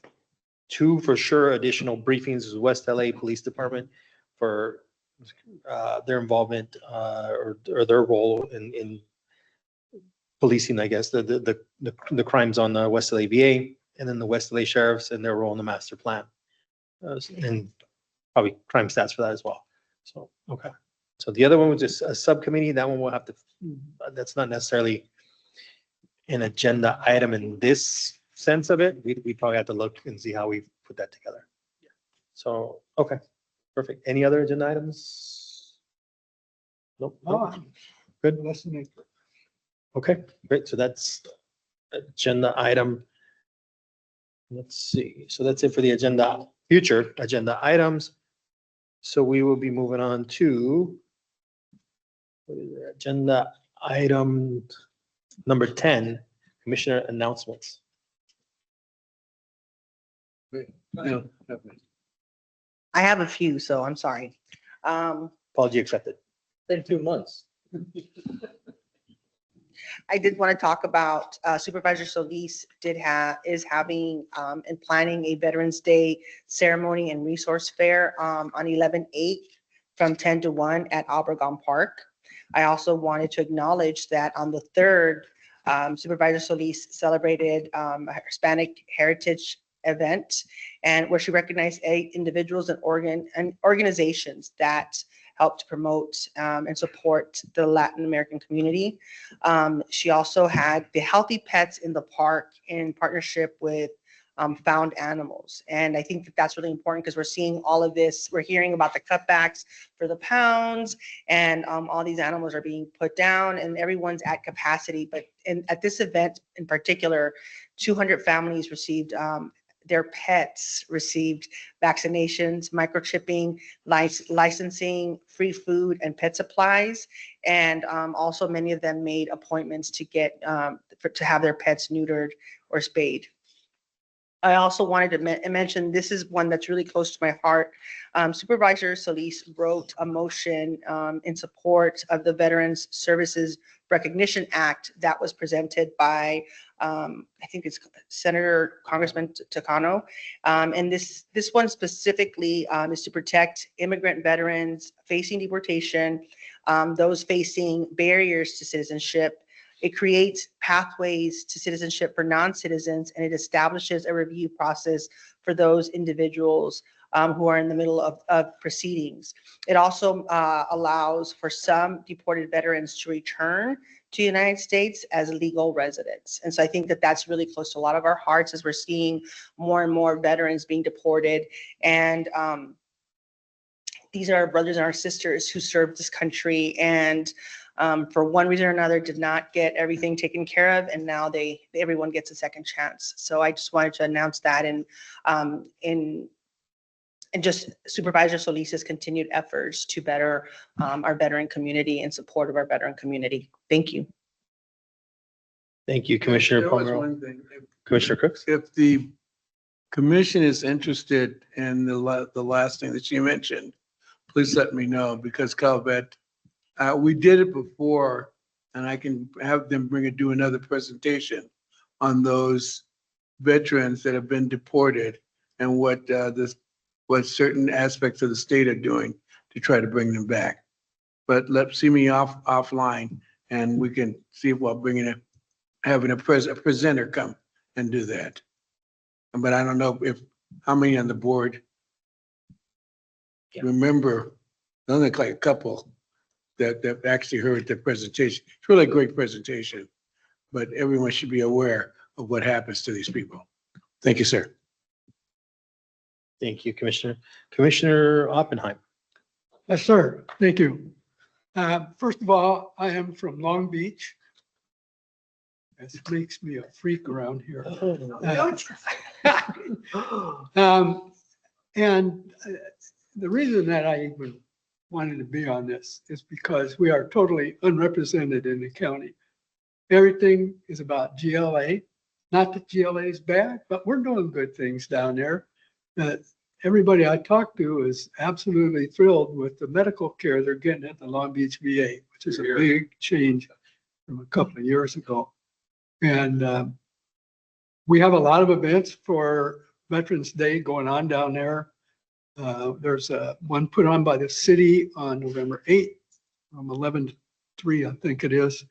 two for sure additional briefings with West LA Police Department for their involvement or their role in policing, I guess, the crimes on the West LA VA, and then the West LA Sheriffs and their role in the master plan. And probably crime stats for that as well. So, okay. So the other one was just a subcommittee. That one will have to, that's not necessarily an agenda item in this sense of it. We probably have to look and see how we put that together. So, okay, perfect. Any other agenda items? Nope. Good. Okay, great. So that's agenda item. Let's see. So that's it for the agenda, future agenda items. So we will be moving on to what is it? Agenda item number 10, Commissioner announcements. I have a few, so I'm sorry. Apology accepted. Been 2 months. I did want to talk about Supervisor Solis is having and planning a Veterans Day ceremony and resource fair on 11/8 from 10 to 1 at Obregon Park. I also wanted to acknowledge that on the 3rd, Supervisor Solis celebrated a Hispanic Heritage event, and where she recognized 8 individuals and organizations that help to promote and support the Latin American community. She also had the Healthy Pets in the Park in partnership with Found Animals. And I think that that's really important because we're seeing all of this. We're hearing about the cutbacks for the pounds, and all these animals are being put down and everyone's at capacity. But at this event in particular, 200 families received their pets received vaccinations, microchipping, licensing, free food, and pet supplies. And also many of them made appointments to get to have their pets neutered or spayed. I also wanted to mention, this is one that's really close to my heart. Supervisor Solis wrote a motion in support of the Veterans Services Recognition Act that was presented by, I think it's Senator Congressman Takano. And this one specifically is to protect immigrant veterans facing deportation, those facing barriers to citizenship. It creates pathways to citizenship for non-citizens, and it establishes a review process for those individuals who are in the middle of proceedings. It also allows for some deported veterans to return to the United States as legal residents. And so I think that that's really close to a lot of our hearts as we're seeing more and more veterans being deported. And these are our brothers and our sisters who served this country and for one reason or another did not get everything taken care of, and now everyone gets a second chance. So I just wanted to announce that and just Supervisor Solis's continued efforts to better our veteran community and support of our veteran community. Thank you. Thank you, Commissioner There was Palmer. one thing. Commissioner Crooks? If the commission is interested in the last thing that you mentioned, please let me know, because Calvet, we did it before, and I can have them do another presentation on those veterans that have been deported and what certain aspects of the state are doing to try to bring them back. But see me offline, and we can see about having a presenter come and do that. But I don't know how many on the board remember. I think like a couple that actually heard the presentation. It's really a great presentation, but everyone should be aware of what happens to these people. Thank you, sir. Thank you, Commissioner. Commissioner Oppenheim. Yes, sir. Thank you. First of all, I am from Long Beach. This makes me a freak around here. And the reason that I even wanted to be on this is because we are totally unrepresented in the county. Everything is about GLA. Not that GLA is bad, but we're doing good things down there. Everybody I talk to is absolutely thrilled with the medical care they're getting at the Long Beach VA, which is a big change from a couple of years ago. And we have a lot of events for Veterans Day going on down there. There's one put on by the city on November 8th from 11 to 3, I think it is,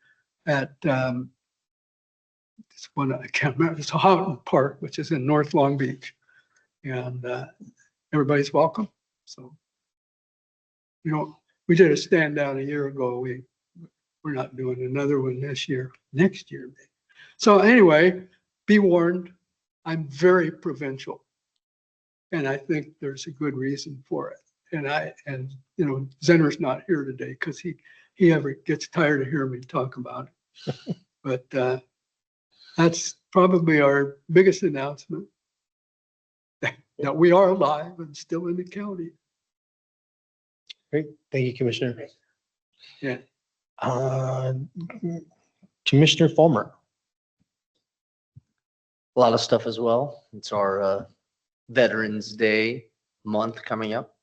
at it's one I can't remember. It's a Houghton Park, which is in North Long Beach, and everybody's welcome. So, we did a stand down a year ago. We're not doing another one this year. Next year, maybe. So anyway, be warned. I'm very provincial. And I think there's a good reason for it. And Zener's not here today because he ever gets tired of hearing me talk about it. But that's probably our biggest announcement, that we are alive and still in the county. Great. Thank you, Commissioner. Yeah. Commissioner Fulmer. A lot of stuff as well. It's our Veterans Day month coming up.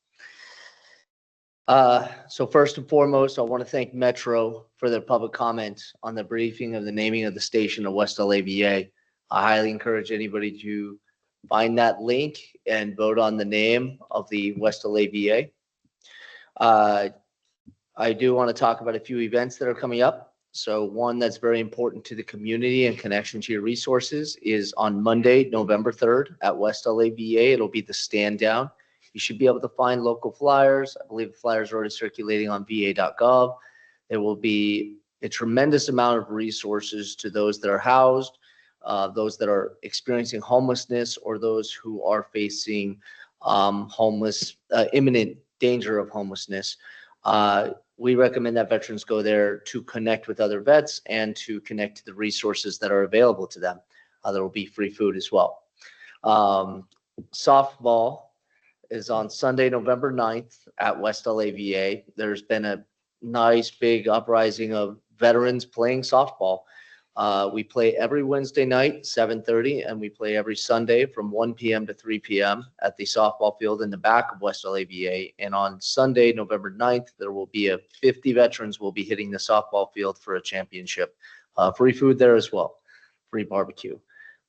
So first and foremost, I want to thank Metro for their public comment on the briefing of the naming of the station of West LA VA. I highly encourage anybody to find that link and vote on the name of the West LA VA. I do want to talk about a few events that are coming up. So one that's very important to the community and connection to your resources is on Monday, November 3rd at West LA VA. It'll be the stand down. You should be able to find local flyers. I believe the flyers are already circulating on va.gov. There will be a tremendous amount of resources to those that are housed, those that are experiencing homelessness, or those who are facing imminent danger of homelessness. We recommend that veterans go there to connect with other vets and to connect to the resources that are available to them. There will be free food as well. Softball is on Sunday, November 9th at West LA VA. There's been a nice big uprising of veterans playing softball. We play every Wednesday night, 7:30, and we play every Sunday from 1 p.m. to 3 p.m. at the softball field in the back of West LAVA. And on Sunday, November 9th, there will be 50 veterans will be hitting the softball field for a championship. Free food there as well, free barbecue.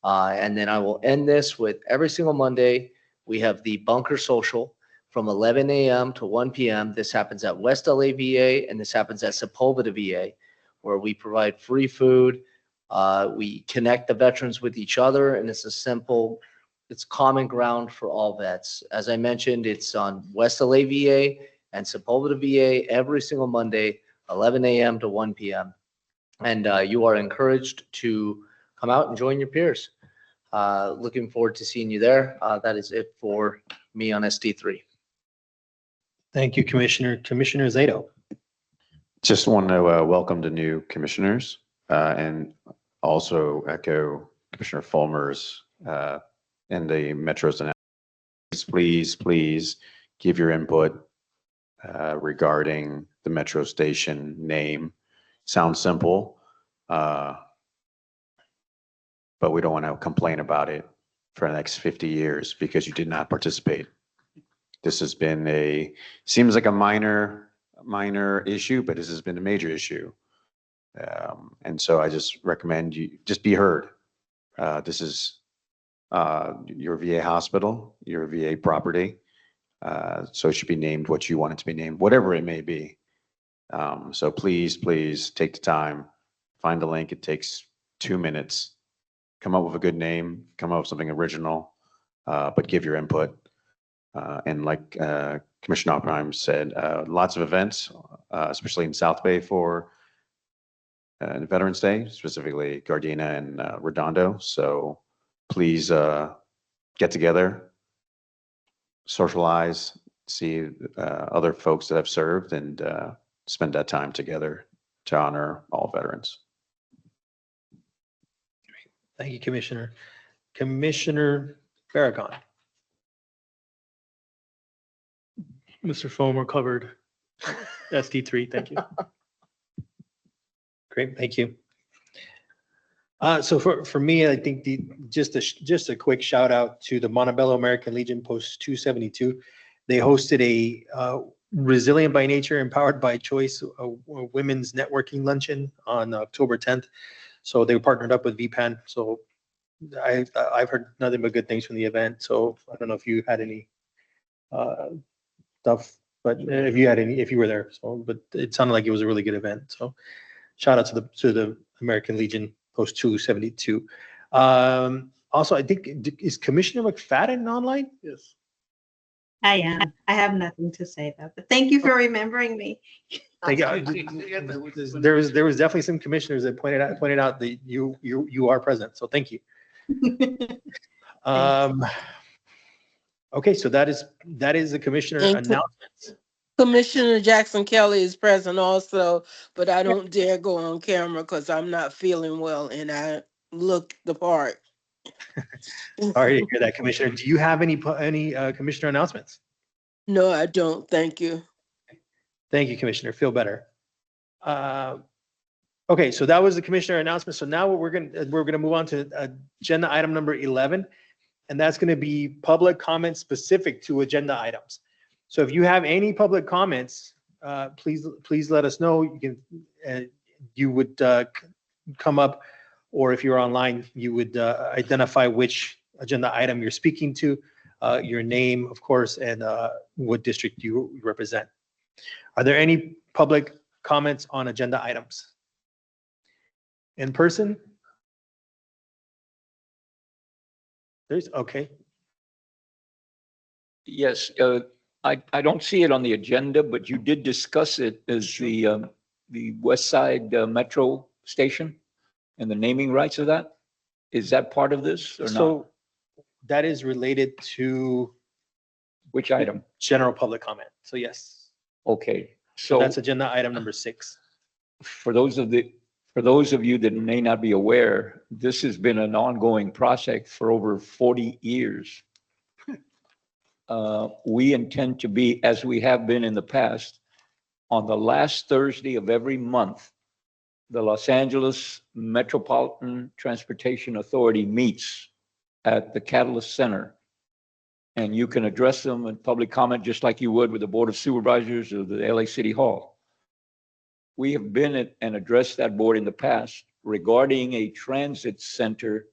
And then I will end this with every single Monday, we have the Bunker Social from 11 a.m. to 1 p.m. This happens at West LAVA, and this happens at Sepulveda VA, where we provide free food. We connect the veterans with each other, and it's common ground for all vets. As I mentioned, it's on West LA VA and Sepulveda VA every single Monday, 11 a.m. to 1 p.m. And you are encouraged to come out and join your peers. Looking forward to seeing you there. That is it for me on ST3. Thank you, Commissioner. Commissioner Zato. Just want to welcome the new commissioners and also echo Commissioner Fulmer's and the Metro's announcement. Please give your input regarding the Metro station name. Sounds simple, but we don't want to complain about it for the next 50 years because you did not participate. This has been seems like a minor issue, but this has been a major issue. And so I just recommend you just be heard. This is your VA hospital, your VA property. So it should be named what you want it to be named, whatever it may be. So please take the time, find the link. It takes 2 minutes. Come up with a good name, come up with something original, but give your input. And like Commissioner Oppenheim said, lots of events, especially in South Bay for Veterans Day, specifically Gardena and Redondo. So please get together, socialize, see other folks that have served, and spend that time together to honor all veterans. Thank you, Commissioner. Commissioner Farrakhan. Mr. Fulmer covered ST3. Thank you. Great, thank you. So for me, I think just a quick shout out to the Montebello American Legion Post 272. They hosted a Resilient by Nature, Empowered by Choice, a women's networking luncheon on October 10th. So they partnered up with VPAN. So I've heard nothing but good things from the event. So I don't know if you had any stuff, but if you were there. So, but it sounded like it was a really good event. So shout out to the American Legion Post 272. Also, I think, is Commissioner McFadden online? Yes. I am. I have nothing to say though, but thank you for remembering me. There was definitely some commissioners that pointed out that you are present. So thank you. Okay, so that is the commissioner announcements. Commissioner Jackson Kelly is present also, but I don't dare go on camera because I'm not feeling well and I look the part. Sorry to hear that, Commissioner. Do you have any commissioner announcements? No, I don't. Thank you. Thank you, Commissioner. Feel better. Okay, so that was the commissioner announcement. So now we're gonna move on to agenda item number 11, and that's going to be public comments specific to agenda items. So if you have any public comments, please let us know. You would come up, or if you're online, you would identify which agenda item you're speaking to, your name, of course, and what district you represent. Are there any public comments on agenda items? In person? Okay. Yes, I don't see it on the agenda, but you did discuss it as the West Side Metro Station and the naming rights of that. Is that part of this or not? So that is related to which item? General public comment. So yes. Okay. So that's agenda item number 6. For those of you that may not be aware, this has been an ongoing project for over 40 years. We intend to be, as we have been in the past, on the last Thursday of every month, the Los Angeles Metropolitan Transportation Authority meets at the Catalyst Center, and you can address them in public comment just like you would with the Board of Supervisors or the LA City Hall. We have been and addressed that board in the past regarding a transit center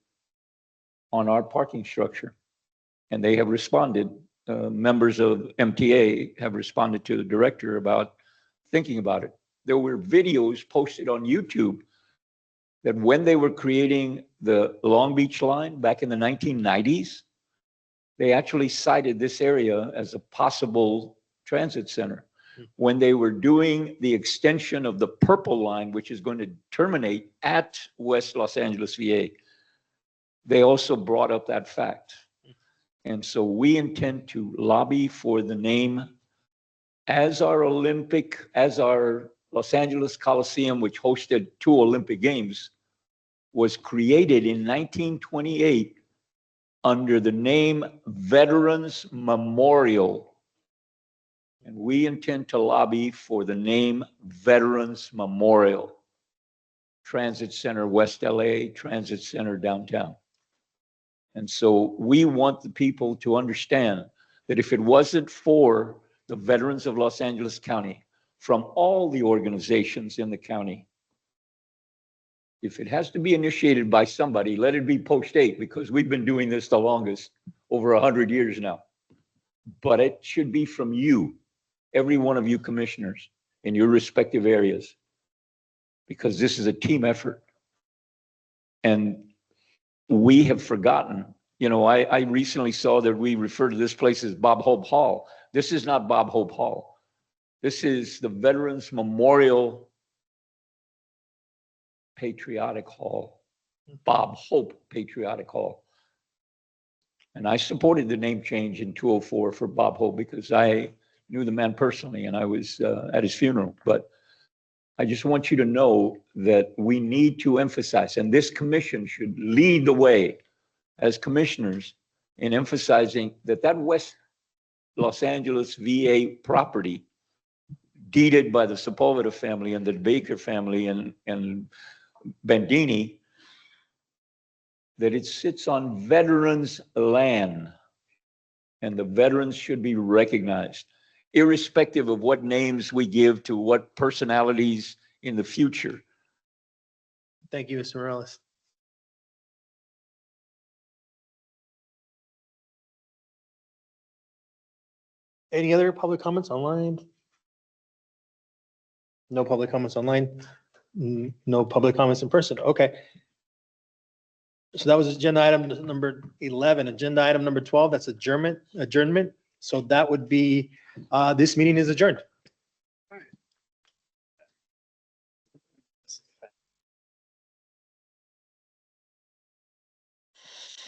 on our parking structure. And they have responded, members of MTA have responded to the director about thinking about it. There were videos posted on YouTube that when they were creating the Long Beach line back in the 1990s, they actually cited this area as a possible transit center. When they were doing the extension of the Purple Line, which is going to terminate at West Los Angeles, VA, they also brought up that fact. And so we intend to lobby for the name as our Los Angeles Coliseum, which hosted 2 Olympic Games, was created in 1928 under the name Veterans Memorial. And we intend to lobby for the name Veterans Memorial. Transit Center West LA, Transit Center downtown. And so we want the people to understand that if it wasn't for the veterans of Los Angeles County, from all the organizations in the county, if it has to be initiated by somebody, let it be Post 8, because we've been doing this the longest, over 100 years now. But it should be from you, every one of you commissioners in your respective areas, because this is a team effort. And we have forgotten, you know, I recently saw that we refer to this place as Bob Hope Hall. This is not Bob Hope Hall. This is the Veterans Memorial Patriotic Hall, Bob Hope Patriotic Hall. And I supported the name change in 2004 for Bob Hope because I knew the man personally and I was at his funeral. But I just want you to know that we need to emphasize, and this commission should lead the way as commissioners in emphasizing that that West Los Angeles VA property deeded by the Sepulveda family and the Baker family and Bandini, that it sits on veterans' land, and the veterans should be recognized, irrespective of what names we give to what personalities in the future. Thank you, Mr. Morales. Any other public comments online? No public comments online. No public comments in person. Okay. So that was agenda item number 11. Agenda item number 12, that's adjournment. So that would be, this meeting is adjourned.